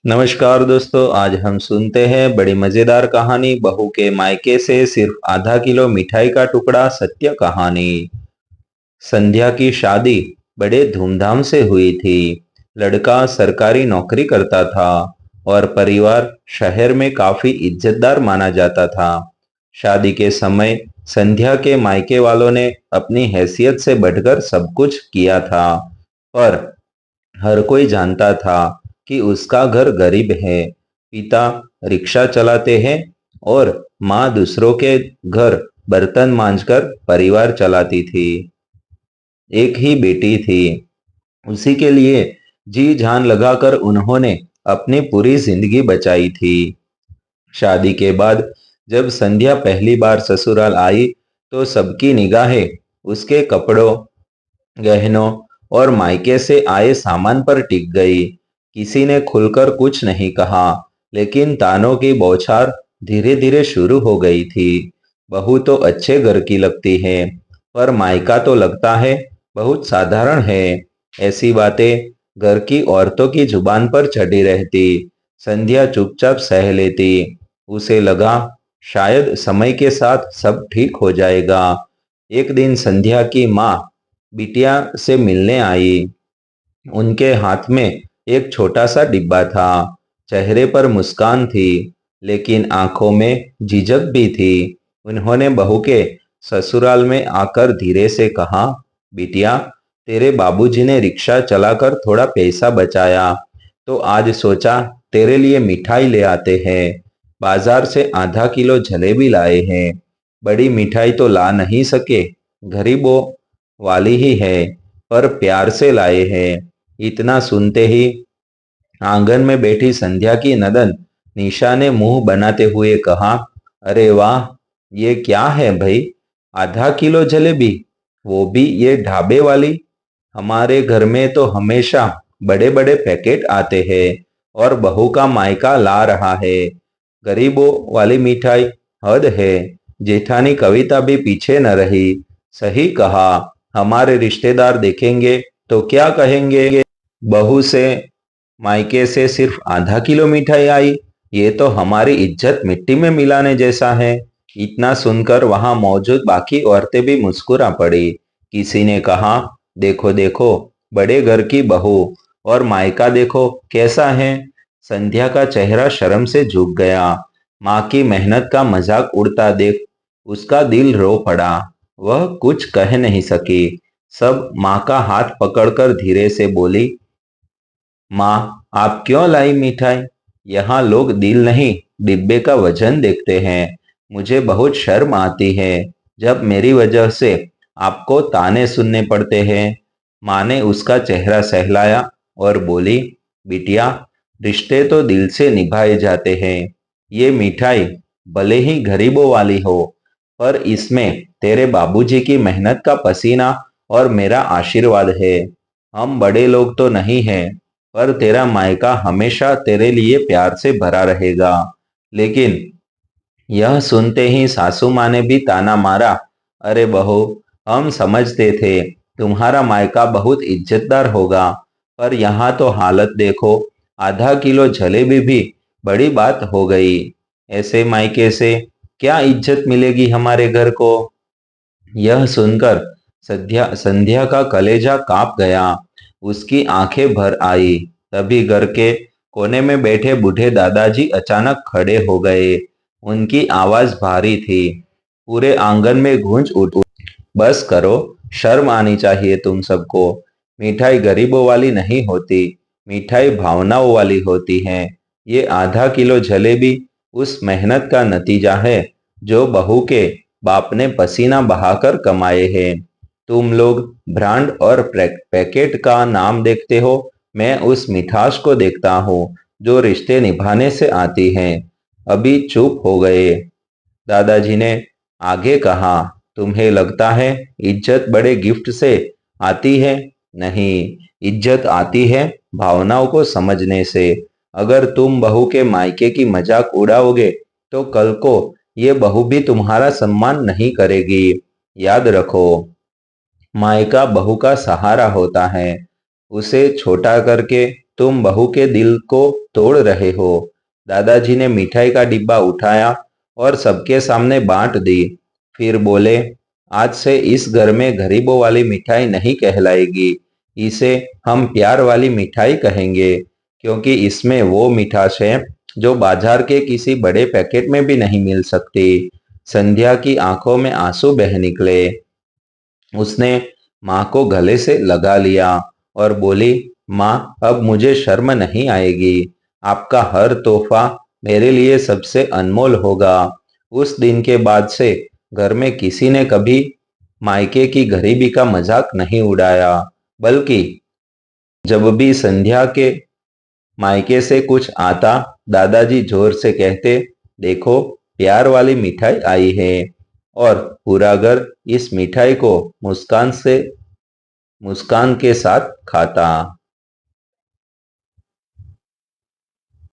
नमस्कार दोस्तों, आज हम सुनते हैं बड़ी मजेदार कहानी बहू के मायके से सिर्फ आधा किलो मिठाई का टुकड़ा। सत्य कहानी। संध्या की शादी बड़े धूमधाम से हुई थी। लड़का सरकारी नौकरी करता था और परिवार शहर में काफी इज्जतदार माना जाता था। शादी के समय संध्या के मायके वालों ने अपनी हैसियत से बढ़कर सब कुछ किया था, पर हर कोई जानता था कि उसका घर गरीब है। पिता रिक्शा चलाते हैं और माँ दूसरों के घर बर्तन मांजकर परिवार चलाती थी। एक ही बेटी थी, उसी के लिए जी जान लगाकर उन्होंने अपनी पूरी जिंदगी बचाई थी। शादी के बाद जब संध्या पहली बार ससुराल आई तो सबकी निगाहें उसके कपड़ों, गहनों और मायके से आए सामान पर टिक गई। किसी ने खुलकर कुछ नहीं कहा, लेकिन तानों की बौछार धीरे धीरे शुरू हो गई थी। बहू तो अच्छे घर की लगती है, पर मायका तो लगता है बहुत साधारण है। ऐसी बातें घर की औरतों की जुबान पर चढ़ी रहती। संध्या चुपचाप सह लेती। उसे लगा शायद समय के साथ सब ठीक हो जाएगा। एक दिन संध्या की माँ बिटिया से मिलने आई। उनके हाथ में एक छोटा सा डिब्बा था। चेहरे पर मुस्कान थी, लेकिन आंखों में झिझक भी थी। उन्होंने बहू के ससुराल में आकर धीरे से कहा, बिटिया, तेरे बाबूजी ने रिक्शा चलाकर थोड़ा पैसा बचाया, तो आज सोचा तेरे लिए मिठाई ले आते हैं। बाजार से आधा किलो जलेबी लाए हैं। बड़ी मिठाई तो ला नहीं सके, गरीबों वाली ही है, पर प्यार से लाए हैं। इतना सुनते ही आंगन में बैठी संध्या की नदन निशा ने मुंह बनाते हुए कहा, अरे वाह, ये क्या है भाई? आधा किलो जलेबी, वो भी ये ढाबे वाली? हमारे घर में तो हमेशा बड़े बड़े पैकेट आते हैं और बहू का मायका ला रहा है। गरीबों वाली मिठाई, हद है। जेठानी कविता भी पीछे न रही। सही कहा, हमारे रिश्तेदार देखेंगे तो क्या कहेंगे? बहू से मायके से सिर्फ आधा किलो मिठाई आई, ये तो हमारी इज्जत मिट्टी में मिलाने जैसा है। इतना सुनकर वहां मौजूद बाकी औरतें भी मुस्कुरा पड़ी। किसी ने कहा, देखो देखो, बड़े घर की बहू, और मायका देखो कैसा है। संध्या का चेहरा शर्म से झुक गया। माँ की मेहनत का मजाक उड़ता देख उसका दिल रो पड़ा। वह कुछ कह नहीं सकी। सब माँ का हाथ पकड़कर धीरे से बोली, माँ, आप क्यों लाई मिठाई? यहाँ लोग दिल नहीं, डिब्बे का वजन देखते हैं। मुझे बहुत शर्म आती है जब मेरी वजह से आपको ताने सुनने पड़ते हैं। माँ ने उसका चेहरा सहलाया और बोली, बिटिया, रिश्ते तो दिल से निभाए जाते हैं। ये मिठाई भले ही गरीबों वाली हो, पर इसमें तेरे बाबूजी की मेहनत का पसीना और मेरा आशीर्वाद है। हम बड़े लोग तो नहीं हैं, पर तेरा मायका हमेशा तेरे लिए प्यार से भरा रहेगा। लेकिन यह सुनते ही सासू माँ ने भी ताना मारा, अरे बहू, हम समझते थे तुम्हारा मायका बहुत इज्जतदार होगा, पर यहाँ तो हालत देखो। आधा किलो जलेबी भी बड़ी बात हो गई। ऐसे मायके से क्या इज्जत मिलेगी हमारे घर को? यह सुनकर संध्या संध्या का कलेजा कांप गया। उसकी आंखें भर आई। तभी घर के कोने में बैठे बूढ़े दादाजी अचानक खड़े हो गए। उनकी आवाज भारी थी। पूरे आंगन में गूंज उठी, बस करो, शर्म आनी चाहिए तुम सबको। मिठाई गरीबों वाली नहीं होती, मिठाई भावनाओं वाली होती है। ये आधा किलो जलेबी उस मेहनत का नतीजा है जो बहू के बाप ने पसीना बहाकर कमाए हैं। तुम लोग ब्रांड और पैकेट का नाम देखते हो, मैं उस मिठास को देखता हूँ जो रिश्ते निभाने से आती है। अभी चुप हो गए। दादाजी ने आगे कहा, तुम्हें लगता है इज्जत बड़े गिफ्ट से आती है? नहीं, इज्जत आती है भावनाओं को समझने से। अगर तुम बहू के मायके की मजाक उड़ाओगे तो कल को ये बहू भी तुम्हारा सम्मान नहीं करेगी। याद रखो, मायका बहू का सहारा होता है। उसे छोटा करके तुम बहू के दिल को तोड़ रहे हो। दादाजी ने मिठाई का डिब्बा उठाया और सबके सामने बांट दी। फिर बोले, आज से इस घर में गरीबों वाली मिठाई नहीं कहलाएगी, इसे हम प्यार वाली मिठाई कहेंगे, क्योंकि इसमें वो मिठास है जो बाजार के किसी बड़े पैकेट में भी नहीं मिल सकती। संध्या की आंखों में आंसू बह निकले। उसने माँ को गले से लगा लिया और बोली, माँ, अब मुझे शर्म नहीं आएगी। आपका हर तोहफा मेरे लिए सबसे अनमोल होगा। उस दिन के बाद से घर में किसी ने कभी मायके की गरीबी का मजाक नहीं उड़ाया, बल्कि जब भी संध्या के मायके से कुछ आता, दादाजी जोर से कहते, देखो, प्यार वाली मिठाई आई है। और पूरा घर इस मिठाई को मुस्कान के साथ खाता।